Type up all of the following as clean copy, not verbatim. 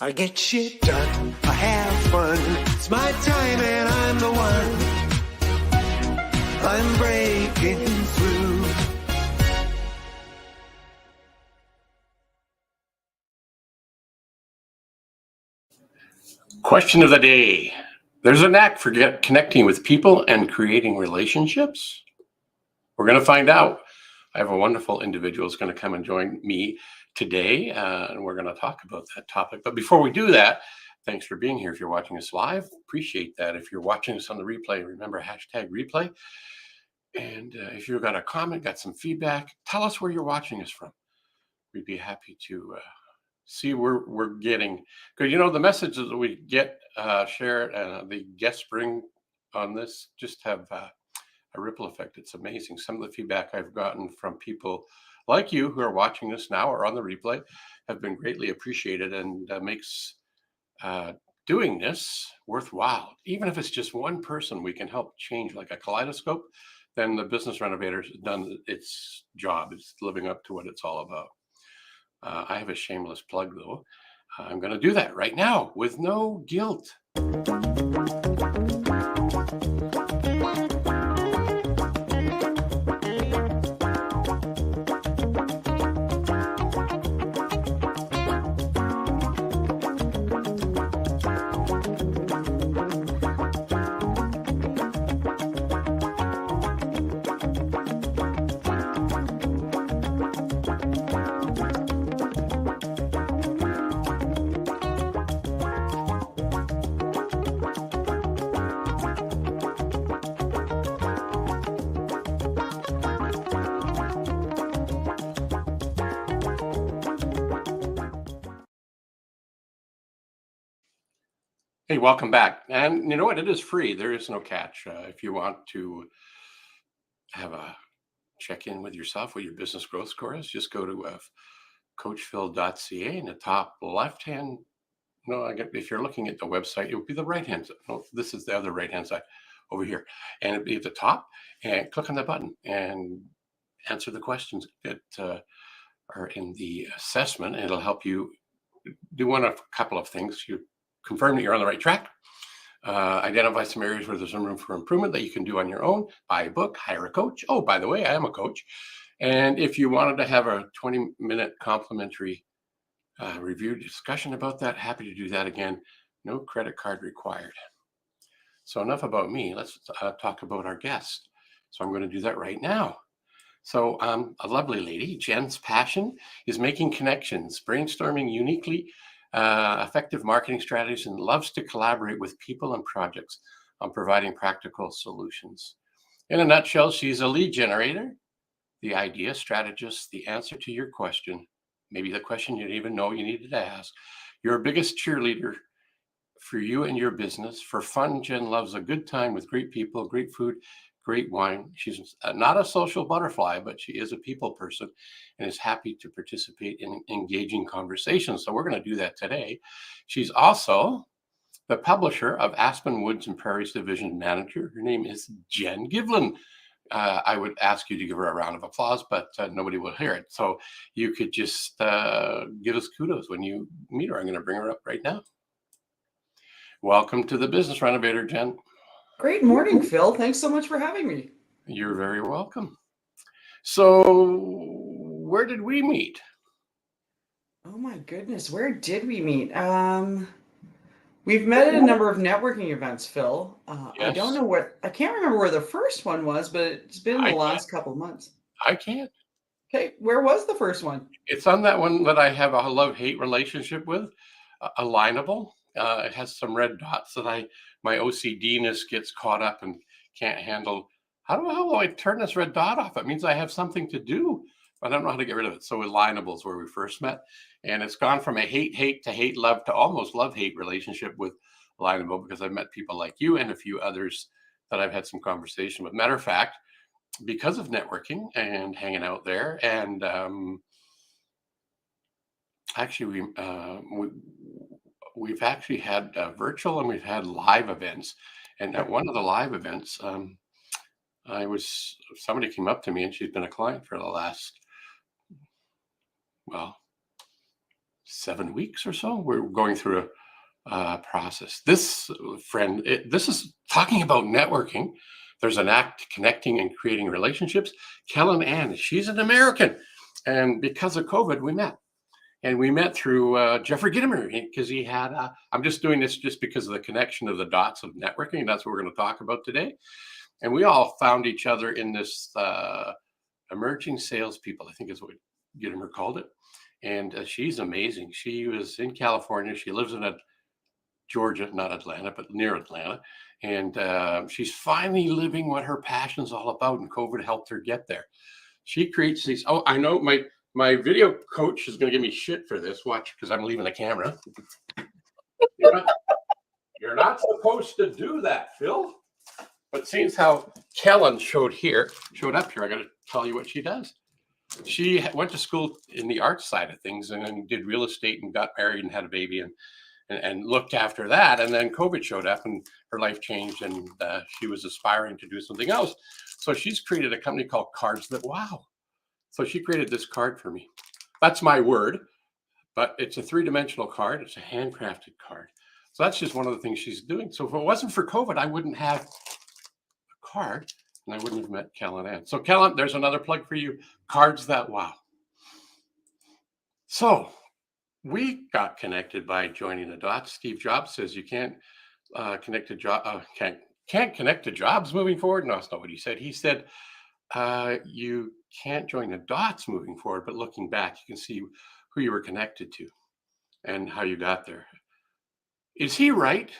I get shit done, I have fun. It's my time and I'm the one. I'm breaking through. Question of the day. There's a knack for connecting with people and creating relationships? We're going to find out. I have a wonderful individual who's going to come and join me today, and we're going to talk about that topic. But before we do that, thanks for being here. If you're watching us live, appreciate that. If you're watching us on the replay, remember #replay. And if you've got a comment, got some feedback, tell us where you're watching us from. We'd be happy to see where we're getting. Because, you know, the messages that we get shared and the guests bring on this just have a ripple effect. It's amazing. Some of the feedback I've gotten from people like you who are watching this now or on the replay have been greatly appreciated, and makes doing this worthwhile. Even if it's just one person we can help change, like a kaleidoscope, then the Business Renovator's done its job. It's living up to what it's all about. I have a shameless plug, though. I'm going to do that right now with no guilt. Hey, welcome back. And you know what? It is free. There is no catch. If you want to have a check-in with yourself, what your business growth score is, just go to coachphil.ca. In the top left-hand, if you're looking at the website, it would be the right-hand side. No, this is the other right-hand side over here. And it'd be at the top, and click on that button and answer the questions that are in the assessment. And it'll help you do a couple of things. You confirm that you're on the right track, identify some areas where there's some room for improvement that you can do on your own, buy a book, hire a coach. Oh, by the way, I am a coach. And if you wanted to have a 20-minute complimentary review discussion about that, happy to do that again. No credit card required. So enough about me. Let's talk about our guest. So I'm going to do that right now. So a lovely lady. Jenn's passion is making connections, brainstorming uniquely effective marketing strategies, and loves to collaborate with people and projects on providing practical solutions. In a nutshell, she's a lead generator, the idea strategist, the answer to your question, maybe the question you didn't even know you needed to ask, your biggest cheerleader for you and your business. For fun, Jenn loves a good time with great people, great food, great wine. She's not a social butterfly, but she is a people person and is happy to participate in engaging conversations. So we're going to do that today. She's also the publisher of Aspen Woods and Prairies Division Manager. Her name is Jenn Givlin. I would ask you to give her a round of applause, but nobody will hear it. So you could just give us kudos when you meet her. I'm going to bring her up right now. Welcome to the Business Renovator, Jenn. Great morning, Phil. Thanks so much for having me. You're very welcome. So where did we meet? Oh my goodness, where did we meet? We've met at a number of networking events, Phil. Yes. I don't know I can't remember where the first one was, but it's been in the last couple of months. I can't. Okay, where was the first one? It's on that one that I have a love-hate relationship with, Alignable. It has some red dots that my OCD-ness gets caught up and can't handle. How do I turn this red dot off? It means I have something to do, but I don't know how to get rid of it. So Alignable is where we first met. And it's gone from a hate to hate-love to almost love-hate relationship with Alignable, because I've met people like you and a few others that I've had some conversation with. Matter of fact, because of networking and hanging out there, and actually we've actually had virtual and we've had live events. And at one of the live events, somebody came up to me, and she's been a client for the last, 7 weeks or so. We're going through a process. This friend, this is talking about networking. There's an act connecting and creating relationships. Kellen Ann, she's an American. And because of COVID, we met. And we met through Jeffrey Gittimer because he had, I'm just doing this just because of the connection of the dots of networking. And that's what we're going to talk about today. And we all found each other in this emerging salespeople, I think is what Gittimer called it. And she's amazing. She was in California. She lives in Georgia, not Atlanta, but near Atlanta. And she's finally living what her passion's all about. And COVID helped her get there. She creates these. Oh, I know my video coach is going to give me shit for this. Watch, because I'm leaving the camera. You're not supposed to do that, Phil. But seeing how Kellen showed up here, I got to tell you what she does. She went to school in the art side of things and then did real estate and got married and had a baby and looked after that. And then COVID showed up and her life changed and she was aspiring to do something else. So she's created a company called Cards That Wow. So she created this card for me. That's my word, but it's a 3-dimensional card. It's a handcrafted card. So that's just one of the things she's doing. So if it wasn't for COVID, I wouldn't have a card and I wouldn't have met Kellen Ann. So Kellen, there's another plug for you. Cards That Wow. So we got connected by joining the dots. Steve Jobs says you can't connect to jobs moving forward. No, that's not what he said. He said you can't join the dots moving forward, but looking back, you can see who you were connected to and how you got there. Is he right?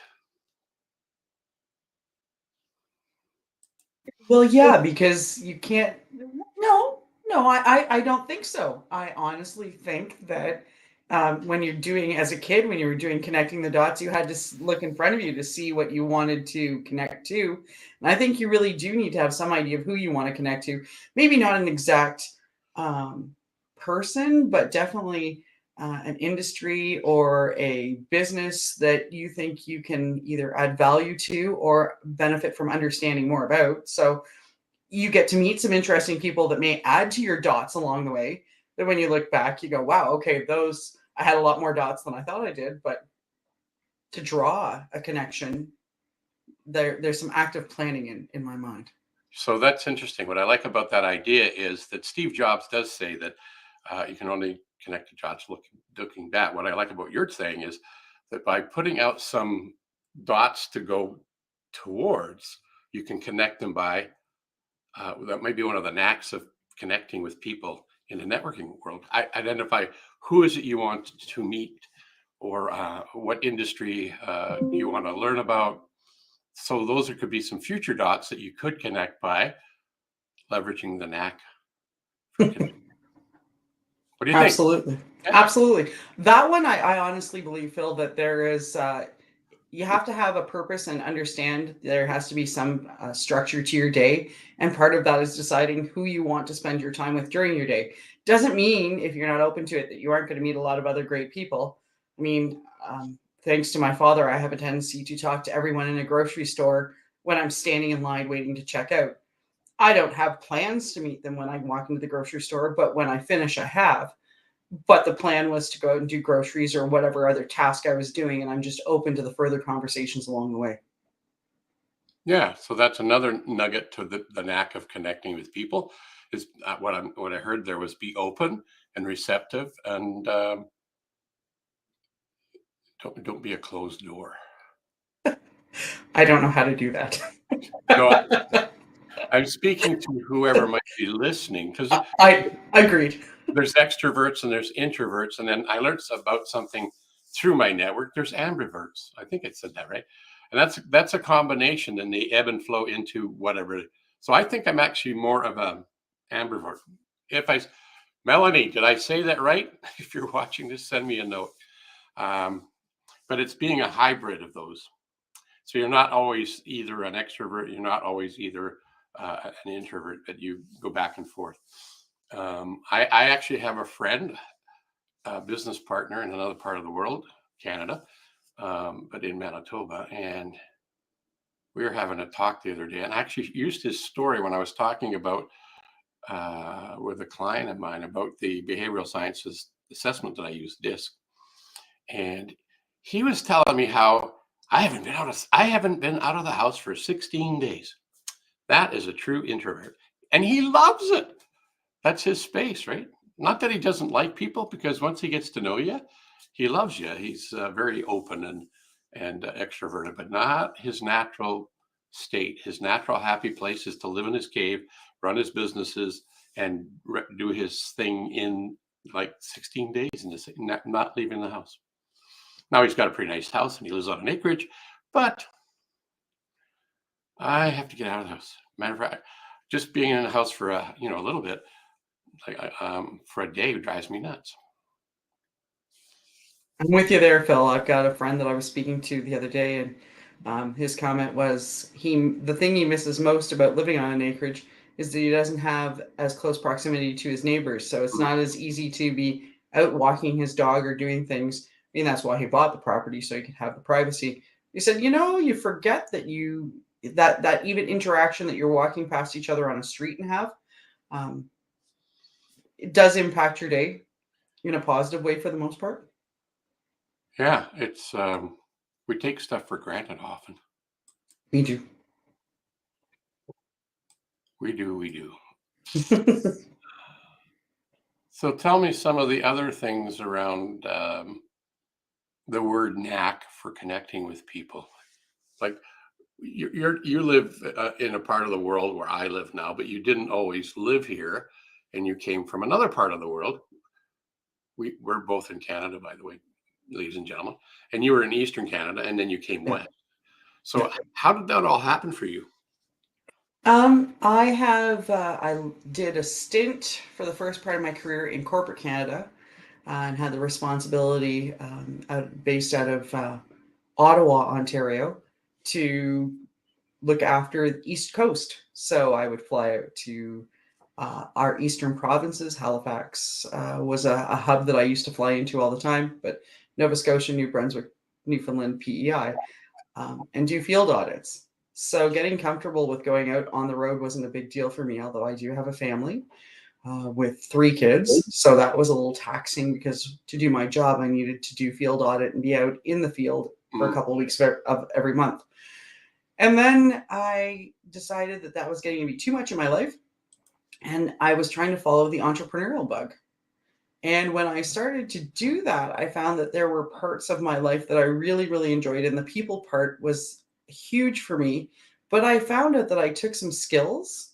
Well, yeah, because you can't. No, I don't think so. I honestly think that when you're doing, as a kid, when you were doing connecting the dots, you had to look in front of you to see what you wanted to connect to. And I think you really do need to have some idea of who you want to connect to. Maybe not an exact person, but definitely an industry or a business that you think you can either add value to or benefit from understanding more about. So you get to meet some interesting people that may add to your dots along the way. That when you look back, you go, wow, okay, I had a lot more dots than I thought I did. But to draw a connection, there's some active planning in my mind. So that's interesting. What I like about that idea is that Steve Jobs does say that you can only connect to dots looking back. What I like about your saying is that by putting out some dots to go towards, you can connect them by, that might be one of the knacks of connecting with people in the networking world. Identify who is it you want to meet or what industry you want to learn about. So those could be some future dots that you could connect by leveraging the knack. What do you think? Absolutely. Yeah. Absolutely. That one, I honestly believe, Phil, that there is, you have to have a purpose and understand there has to be some structure to your day. And part of that is deciding who you want to spend your time with during your day. Doesn't mean if you're not open to it that you aren't going to meet a lot of other great people. I mean, thanks to my father, I have a tendency to talk to everyone in a grocery store when I'm standing in line waiting to check out. I don't have plans to meet them when I walk into the grocery store, but when I finish, I have. But the plan was to go out and do groceries or whatever other task I was doing, and I'm just open to the further conversations along the way. Yeah, so that's another nugget to the knack of connecting with people. Is what I heard there was be open and receptive, and don't be a closed door. I don't know how to do that. No, I'm speaking to whoever might be listening because I agreed. there's extroverts and there's introverts, and then I learned about something through my network. There's ambiverts. I think I said that right, and that's a combination, and they ebb and flow into whatever. So I think I'm actually more of a ambivert. Melanie, did I say that right? If you're watching this, send me a note. But it's being a hybrid of those. So you're not always either an extrovert, you're not always either an introvert, but you go back and forth. I actually have a friend, a business partner in another part of the world, Canada, but in Manitoba. And we were having a talk the other day, and I actually used his story when I was talking about with a client of mine about the behavioral sciences assessment that I use, DISC. and he was telling me how I haven't been out of the house for 16 days. That is a true introvert, and he loves it. That's his space, right? Not that he doesn't like people, because once he gets to know you, he loves you. He's very open and extroverted, but not his natural state. His natural happy place is to live in his cave, run his businesses, and do his thing in like 16 days, and not leaving the house. Now he's got a pretty nice house and he lives on an acreage, but I have to get out of the house. Matter of fact, just being in the house for a little bit, like for a day, drives me nuts. I'm with you there, Phil. I've got a friend that I was speaking to the other day, and his comment was the thing he misses most about living on an acreage is that he doesn't have as close proximity to his neighbors. So it's not as easy to be out walking his dog or doing things. I mean, that's why he bought the property, so he could have the privacy. He said, you forget that that even interaction that you're walking past each other on a street and have, it does impact your day in a positive way for the most part. Yeah, it's we take stuff for granted often. Me too. We do. So tell me some of the other things around the word knack for connecting with people. Like you live in a part of the world where I live now, but you didn't always live here, and you came from another part of the world. We're both in Canada, by the way, ladies and gentlemen, and you were in Eastern Canada, and then you came west. So how did that all happen for you? I did a stint for the first part of my career in corporate Canada, and had the responsibility, based out of Ottawa, Ontario, to look after the East Coast. So I would fly out to our eastern provinces. Halifax was a hub that I used to fly into all the time, but Nova Scotia, New Brunswick, Newfoundland, PEI, and do field audits. So getting comfortable with going out on the road wasn't a big deal for me, although I do have a family with 3 kids. So that was a little taxing, because to do my job, I needed to do field audit and be out in the field for a couple of weeks of every month. And then I decided that that was getting to be too much in my life, and I was trying to follow the entrepreneurial bug. And when I started to do that, I found that there were parts of my life that I really, really enjoyed, and the people part was huge for me. But I found out that I took some skills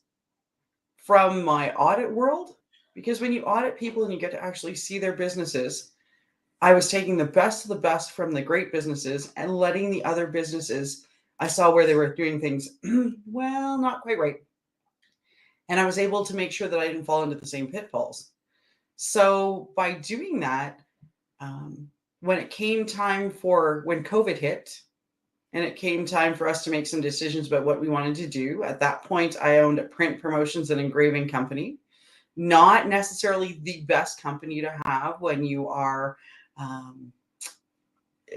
from my audit world, because when you audit people and you get to actually see their businesses, I was taking the best of the best from the great businesses and letting the other businesses, I saw where they were doing things, well, not quite right. And I was able to make sure that I didn't fall into the same pitfalls. So by doing that, when it came time when COVID hit, and it came time for us to make some decisions about what we wanted to do, at that point, I owned a print promotions and engraving company. Not necessarily the best company to have when you are,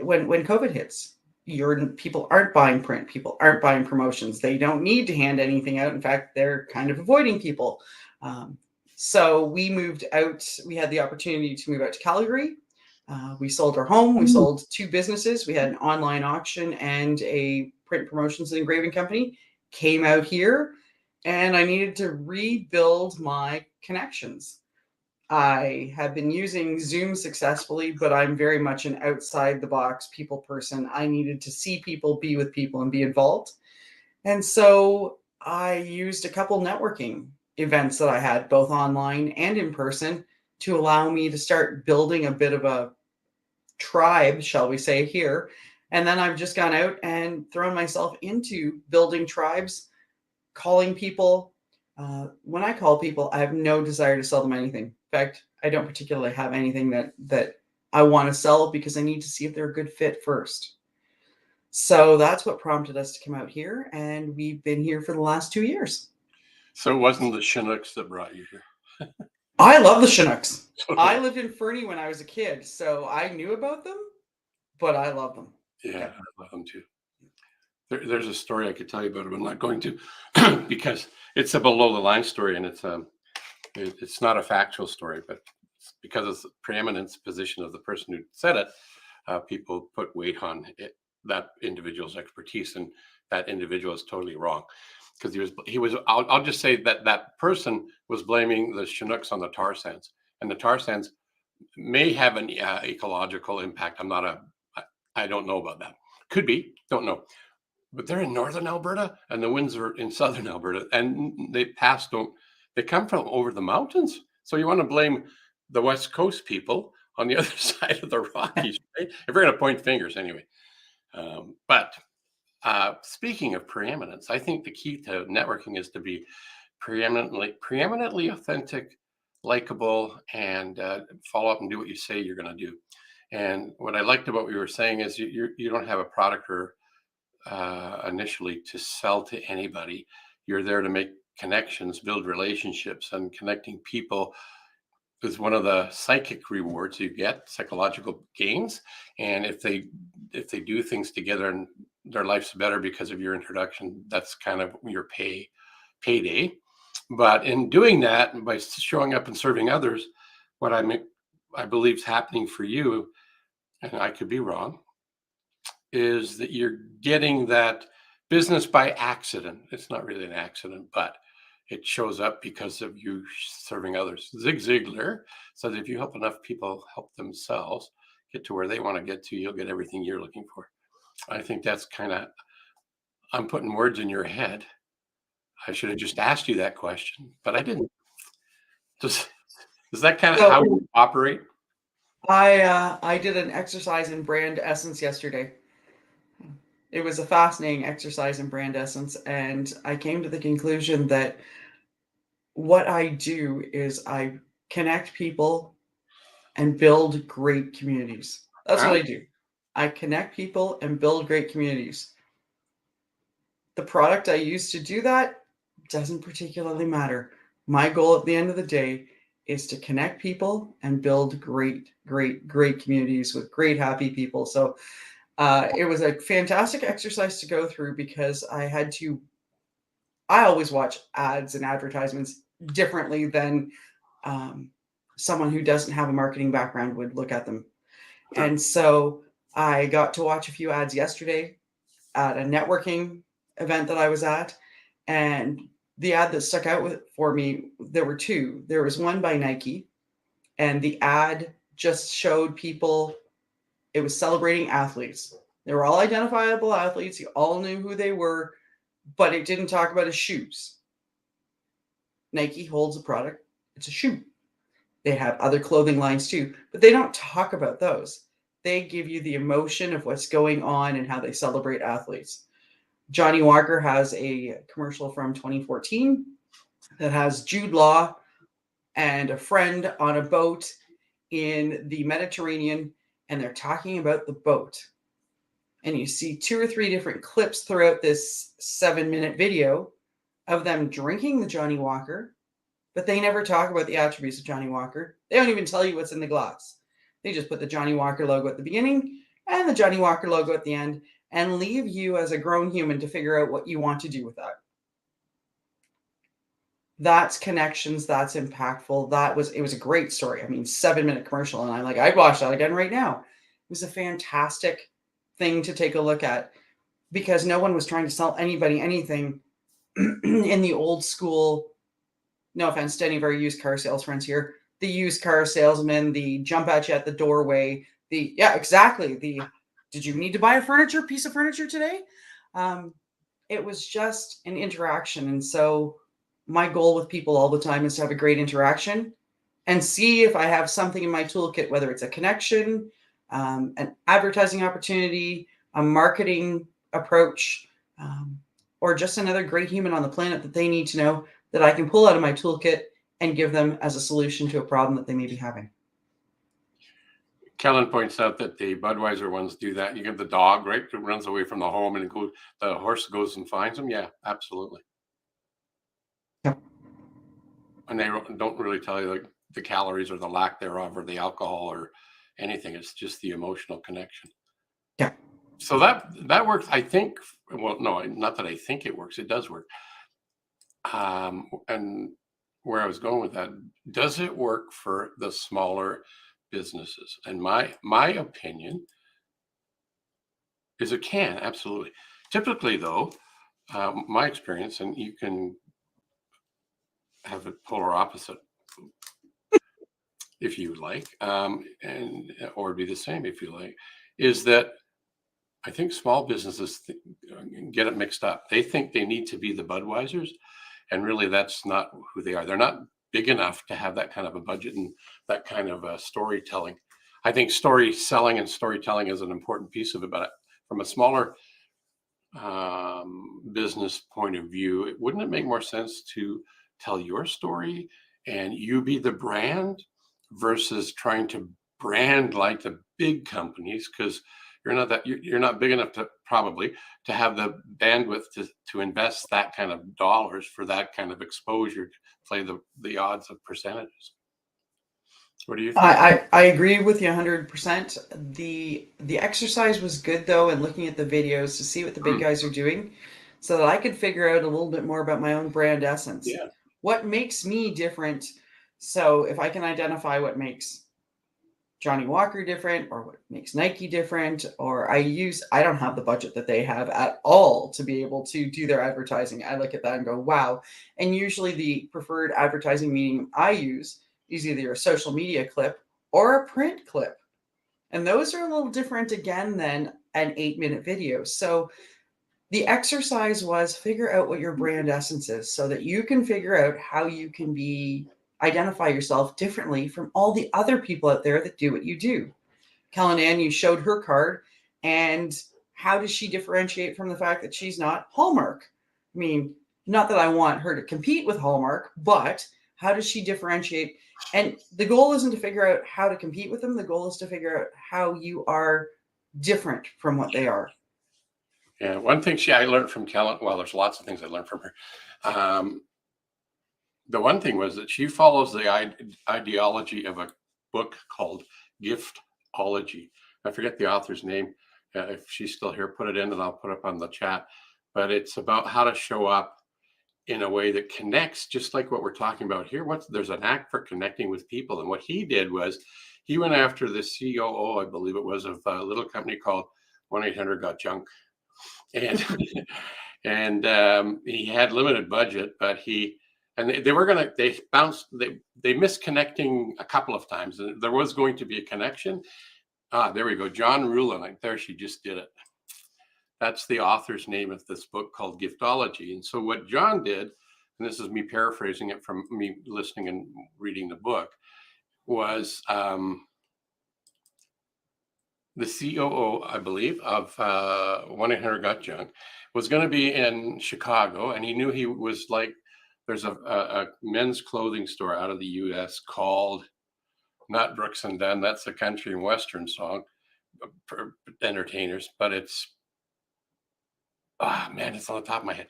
when COVID hits. People aren't buying print. People aren't buying promotions. They don't need to hand anything out. In fact, they're kind of avoiding people. So we moved out. We had the opportunity to move out to Calgary. We sold our home. We sold 2 businesses. We had an online auction and a print promotions and engraving company. Came out here, and I needed to rebuild my connections. I have been using Zoom successfully, but I'm very much an outside the box people person. I needed to see people, be with people, and be involved. And so I used a couple networking events that I had, both online and in person, to allow me to start building a bit of a tribe, shall we say, here. And then I've just gone out and thrown myself into building tribes, calling people. When I call people, I have no desire to sell them anything. In fact, I don't particularly have anything that I want to sell, because I need to see if they're a good fit first. So that's what prompted us to come out here, and we've been here for the last 2 years. So it wasn't the Chinooks that brought you here? I love the Chinooks. I lived in Fernie when I was a kid, so I knew about them, but I love them. Yeah, I love them too. There's a story I could tell you about it. I'm not going to, because it's a below the line story, and it's not a factual story, but because of the preeminence position of the person who said it, people put weight on it, that individual's expertise, and that individual is totally wrong, because he was. I'll just say that that person was blaming the Chinooks on the tar sands, and the tar sands may have an ecological impact. I don't know about that. Could be, don't know. But they're in northern Alberta, and the winds are in southern Alberta, and they come from over the mountains. So you want to blame the West Coast people on the other side of the Rockies, right? If we're going to point fingers, anyway. But speaking of preeminence, I think the key to networking is to be preeminently authentic, likable, and follow up and do what you say you're going to do. And what I liked about what you were saying is you don't have a product or initially to sell to anybody. You're there to make connections, build relationships, and connecting people is one of the psychic rewards you get, psychological gains. And if they do things together and their life's better because of your introduction, that's kind of your payday. But in doing that, by showing up and serving others, what I believe is happening for you, and I could be wrong, is that you're getting that business by accident. It's not really an accident, but it shows up because of you serving others. Zig Ziglar says if you help enough people help themselves get to where they want to get to, you'll get everything you're looking for. I think that's kind of, I'm putting words in your head. I should have just asked you that question, but I didn't. Is that kind of So- how you operate? I did an exercise in brand essence yesterday. It was a fascinating exercise in brand essence, and I came to the conclusion that what I do is I connect people and build great communities. That's what I do. I connect people and build great communities. The product I use to do that doesn't particularly matter. My goal at the end of the day is to connect people and build great communities with great, happy people. So it was a fantastic exercise to go through because I always watch ads and advertisements differently than someone who doesn't have a marketing background would look at them. And so I got to watch a few ads yesterday at a networking event that I was at. And the ad that stuck out for me, there were two. There was one by Nike, and the ad just showed people, it was celebrating athletes. They were all identifiable athletes. You all knew who they were, but it didn't talk about his shoes. Nike holds a product. It's a shoe. They have other clothing lines too, but they don't talk about those. They give you the emotion of what's going on and how they celebrate athletes. Johnny Walker has a commercial from 2014 that has Jude Law and a friend on a boat in the Mediterranean, and they're talking about the boat. And you see 2 or 3 different clips throughout this 7-minute video of them drinking the Johnny Walker, but they never talk about the attributes of Johnny Walker. They don't even tell you what's in the glass. They just put the Johnny Walker logo at the beginning and the Johnny Walker logo at the end and leave you as a grown human to figure out what you want to do with that. That's connections. That's impactful. It was a great story. I mean, 7-minute commercial. And I'd watch that again right now. It was a fantastic thing to take a look at because no one was trying to sell anybody anything in the old school. No offense to any of our used car sales friends here. The used car salesman, the jump at you at the doorway, did you need to buy a piece of furniture today? It was just an interaction. And so my goal with people all the time is to have a great interaction and see if I have something in my toolkit, whether it's a connection, an advertising opportunity, a marketing approach, or just another great human on the planet that they need to know that I can pull out of my toolkit and give them as a solution to a problem that they may be having. Kellen points out that the Budweiser ones do that. You get the dog, right? It runs away from the home and the horse goes and finds him. Yeah, absolutely. Yep. And they don't really tell you the calories or the lack thereof or the alcohol or anything. It's just the emotional connection. Yeah. So that works, I think. Well, no, not that I think it works. It does work. And where I was going with that, does it work for the smaller businesses? And my opinion, is it can, absolutely. Typically, though, my experience, and you can have it polar opposite if you like, or be the same if you like, is that I think small businesses get it mixed up. They think they need to be the Budweisers, and really that's not who they are. They're not big enough to have that kind of a budget and that kind of storytelling. I think story selling and storytelling is an important piece of it, but from a smaller business point of view, wouldn't it make more sense to tell your story and you be the brand versus trying to brand like the big companies? Because you're not big enough to probably to have the bandwidth to invest that kind of dollars for that kind of exposure to play the odds of percentages. What do you think? I agree with you 100%. The exercise was good though, and looking at the videos to see what the big guys are doing, so that I could figure out a little bit more about my own brand essence. Yeah. What makes me different? So if I can identify what makes Johnny Walker different, or what makes Nike different, or I don't have the budget that they have at all to be able to do their advertising. I look at that and go, wow. And usually the preferred advertising medium I use is either a social media clip or a print clip. And those are a little different again than an 8-minute video. So the exercise was figure out what your brand essence is so that you can figure out how you can identify yourself differently from all the other people out there that do what you do. Kellyanne, you showed her card, and how does she differentiate from the fact that she's not Hallmark? I mean, not that I want her to compete with Hallmark, but how does she differentiate? And the goal isn't to figure out how to compete with them. The goal is to figure out how you are different from what they are. Yeah, one thing I learned from Kellen, well, there's lots of things I learned from her. The one thing was that she follows the ideology of a book called Giftology. I forget the author's name. If she's still here, put it in and I'll put it up on the chat. But it's about how to show up in a way that connects, just like what we're talking about here. There's an act for connecting with people. And what he did was he went after the COO, I believe it was, of a little company called 1-800-GOT-JUNK. And he had limited budget, but they missed connecting a couple of times. And there was going to be a connection. There we go. John Rulon. There, she just did it. That's the author's name of this book called Giftology. And so what John did, and this is me paraphrasing it from me listening and reading the book, was the COO, I believe, of 1-800-GOT-JUNK was going to be in Chicago, and he knew he was like, there's a men's clothing store out of the U.S. called, not Brooks and Dunn, that's a country and western song for entertainers, but it's, it's on the top of my head.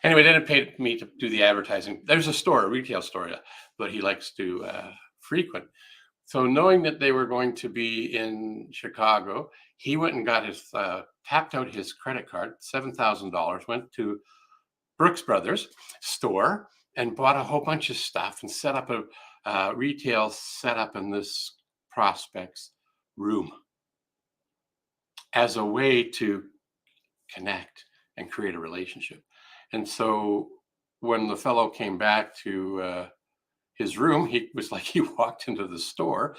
Anyway, they didn't pay me to do the advertising. There's a retail store that he likes to frequent. So knowing that they were going to be in Chicago, he went and got tapped out his credit card, $7,000, went to Brooks Brothers store and bought a whole bunch of stuff and set up a retail setup in this prospect's room as a way to connect and create a relationship. And so when the fellow came back to his room, he was like, he walked into the store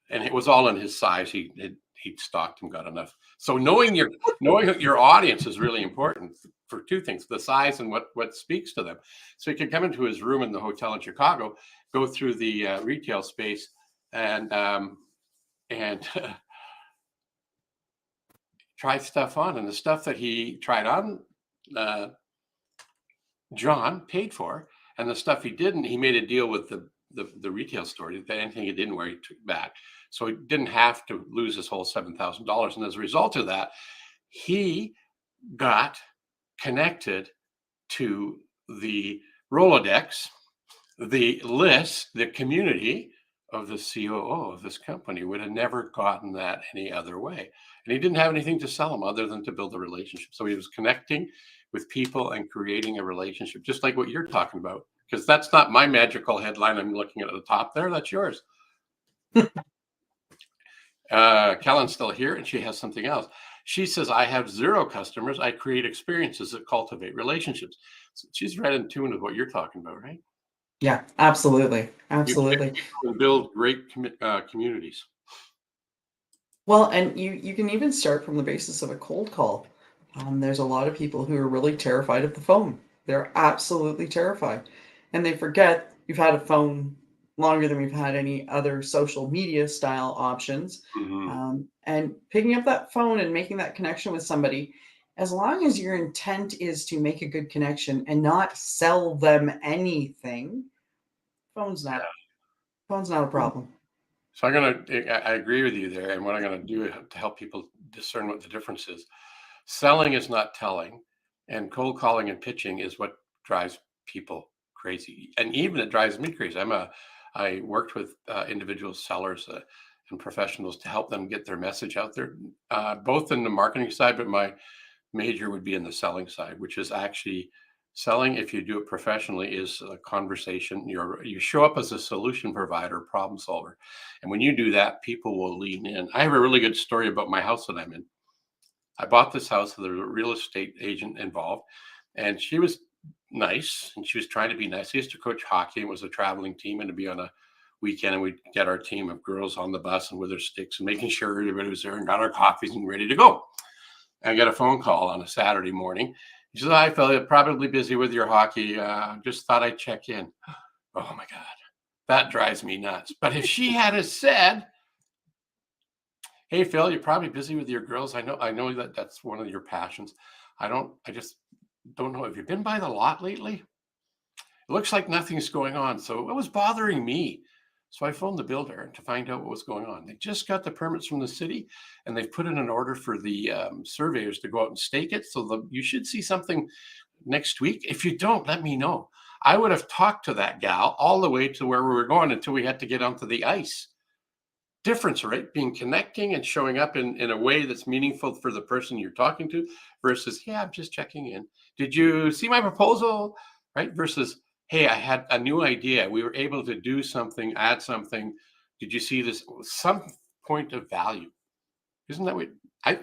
and it was all in his size. He'd stocked and got enough. So knowing your audience is really important for two things: the size and what speaks to them. So he could come into his room in the hotel in Chicago, go through the retail space, and try stuff on. And the stuff that he tried on, John paid for, and the stuff he didn't, he made a deal with the retail store that anything he didn't wear, he took back. So he didn't have to lose his whole $7,000. And as a result of that, he got connected to the Rolodex, the list, the community of the COO of this company. Would have never gotten that any other way. And he didn't have anything to sell them other than to build a relationship. So he was connecting with people and creating a relationship, just like what you're talking about. Because that's not my magical headline I'm looking at the top there. That's yours. Kellen's still here, and she has something else. She says, I have zero customers. I create experiences that cultivate relationships. So she's right in tune with what you're talking about, right? Yeah, absolutely. You connect Absolutely. people and build great communities. Well, and you can even start from the basis of a cold call. There's a lot of people who are really terrified of the phone. They're absolutely terrified, and they forget we've had a phone longer than we've had any other social media style options. Hmm. And picking up that phone and making that connection with somebody, as long as your intent is to make a good connection and not sell them anything, phone's not phone's not a problem. So I agree with you there. And what I'm going to do to help people discern what the difference is, selling is not telling, and cold calling and pitching is what drives people crazy. And even it drives me crazy. I worked with individual sellers and professionals to help them get their message out there, both in the marketing side, but my major would be in the selling side, which is actually selling. If you do it professionally, is a conversation. You show up as a solution provider, problem solver, and when you do that, people will lean in. I have a really good story about my house that I'm in. I bought this house with a real estate agent involved, and she was nice, and she was trying to be nice. I used to coach hockey. It was a traveling team, and to be on a weekend, and we'd get our team of girls on the bus and with their sticks and making sure everybody was there and got our coffees and ready to go. I got a phone call on a Saturday morning. He says, "Hi, Phil, you're probably busy with your hockey. Just thought I'd check in." Oh my God, that drives me nuts. But if she had have said, "Hey, Phil, you're probably busy with your girls. I know that that's one of your passions. I just don't know. Have you been by the lot lately? It looks like nothing's going on." So it was bothering me. So I phoned the builder to find out what was going on. They just got the permits from the city, and they've put in an order for the surveyors to go out and stake it. So you should see something next week. If you don't, let me know. I would have talked to that gal all the way to where we were going until we had to get onto the ice. Difference, right? Being connecting and showing up in a way that's meaningful for the person you're talking to versus, yeah, I'm just checking in. Did you see my proposal? Right? Versus, hey, I had a new idea. We were able to do something, add something. Did you see this? Some point of value. Isn't that what I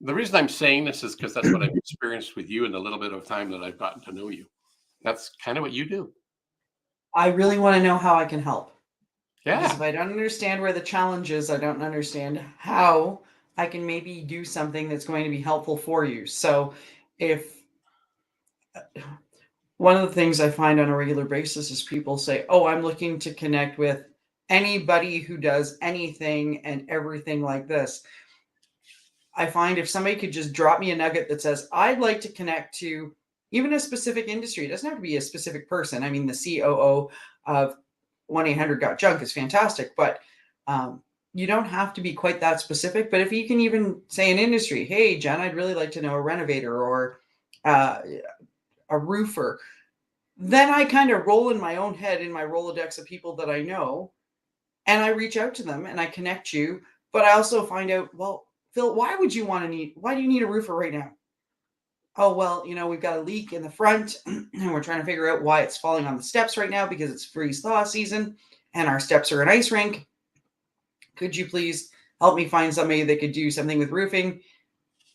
the reason I'm saying this is because that's what I've experienced with you in the little bit of time that I've gotten to know you. That's kind of what you do. I really want to know how I can help. Because Yeah. if I don't understand where the challenge is, I don't understand how I can maybe do something that's going to be helpful for you. So, if one of the things I find on a regular basis is people say, "Oh, I'm looking to connect with anybody who does anything and everything like this." I find if somebody could just drop me a nugget that says, "I'd like to connect to even a specific industry," it doesn't have to be a specific person. I mean, the COO of 1-800 Got Junk is fantastic, but you don't have to be quite that specific. But if you can even say an industry, "Hey, Jen, I'd really like to know a renovator or uh, a roofer," then I kind of roll in my own head in my Rolodex of people that I know, and I reach out to them and I connect you. But I also find out, well, Phil, why do you need a roofer right now? Oh, well, we've got a leak in the front and we're trying to figure out why it's falling on the steps right now because it's freeze thaw season and our steps are an ice rink. Could you please help me find somebody that could do something with roofing,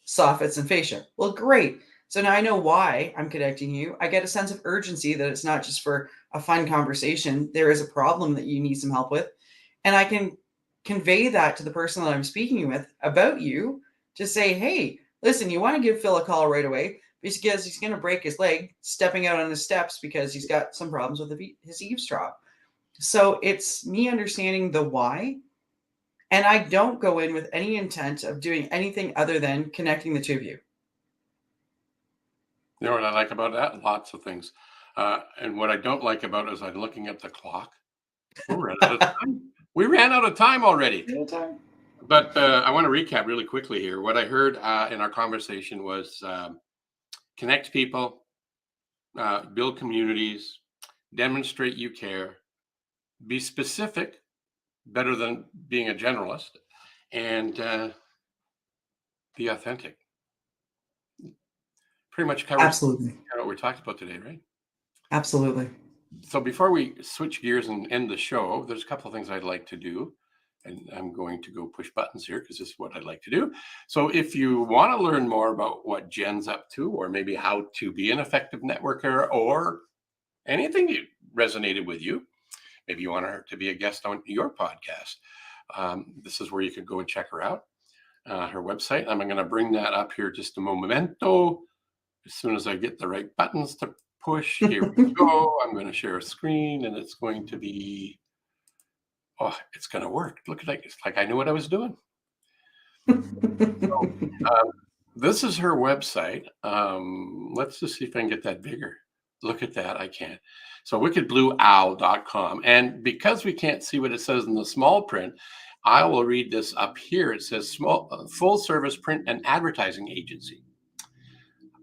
soffits, and fascia? Well, great. So now I know why I'm connecting you. I get a sense of urgency that it's not just for a fun conversation. There is a problem that you need some help with. And I can convey that to the person that I'm speaking with about you to say, "Hey, listen, you want to give Phil a call right away because he's going to break his leg stepping out on the steps because he's got some problems with his eavesdrop." So it's me understanding the why. And I don't go in with any intent of doing anything other than connecting the two of you. You know what I like about that? Lots of things. And what I don't like about it is I'm looking at the clock. We're out of time. We ran out of time already. Anytime. But I want to recap really quickly here. What I heard in our conversation was connect people, build communities, demonstrate you care, be specific, better than being a generalist, and be authentic. Pretty much covers Absolutely. what we talked about today, right? Absolutely. So before we switch gears and end the show, there's a couple of things I'd like to do. And I'm going to go push buttons here because this is what I'd like to do. So if you want to learn more about what Jenn's up to, or maybe how to be an effective networker, or anything that resonated with you, maybe you want her to be a guest on your podcast, this is where you can go and check her out, her website. I'm going to bring that up here just a momento. As soon as I get the right buttons to push, here we go. I'm going to share a screen, and it's going to be, oh, it's going to work. Look at that. It's like I knew what I was doing. So, this is her website. Let's just see if I can get that bigger. Look at that. I can't. So wickedblueowl.com. And because we can't see what it says in the small print, I will read this up here. It says full service print and advertising agency.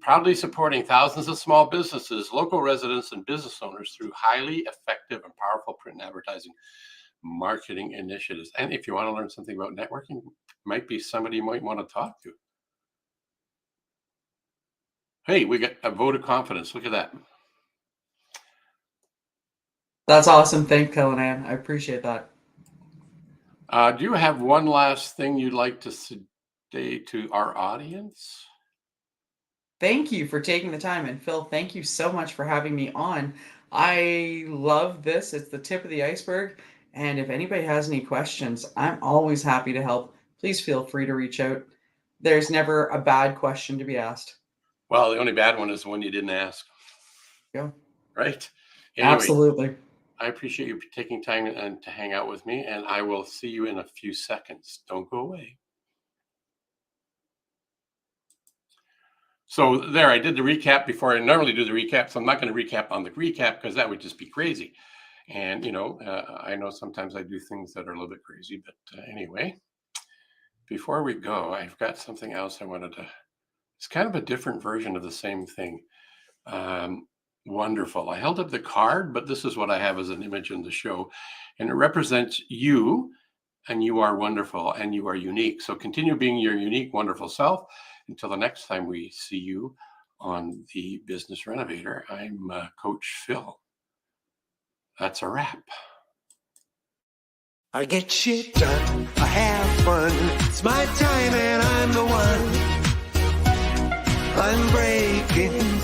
Proudly supporting thousands of small businesses, local residents, and business owners through highly effective and powerful print and advertising marketing initiatives. And if you want to learn something about networking, might be somebody you might want to talk to. Hey, we got a vote of confidence. Look at that. That's awesome. Thank you, Kellyanne. I appreciate that. Do you have one last thing you'd like to say to our audience? Thank you for taking the time. And Phil, thank you so much for having me on. I love this. It's the tip of the iceberg. And if anybody has any questions, I'm always happy to help. Please feel free to reach out. There's never a bad question to be asked. Well, the only bad one is the one you didn't ask. Yeah. Right? Anyway, Absolutely. I appreciate you taking time and to hang out with me, and I will see you in a few seconds. Don't go away. So there, I did the recap before I normally do the recap. So I'm not going to recap on the recap because that would just be crazy. And, you know, I know sometimes I do things that are a little bit crazy. But anyway, before we go, I've got something else I wanted to. It's kind of a different version of the same thing. Wonderful. I held up the card, but this is what I have as an image in the show. And it represents you, and you are wonderful, and you are unique. So continue being your unique, wonderful self. Until the next time we see you on the Business Renovator, I'm Coach Phil. That's a wrap. I get shit done, I have fun. It's my time and I'm the one. I'm breaking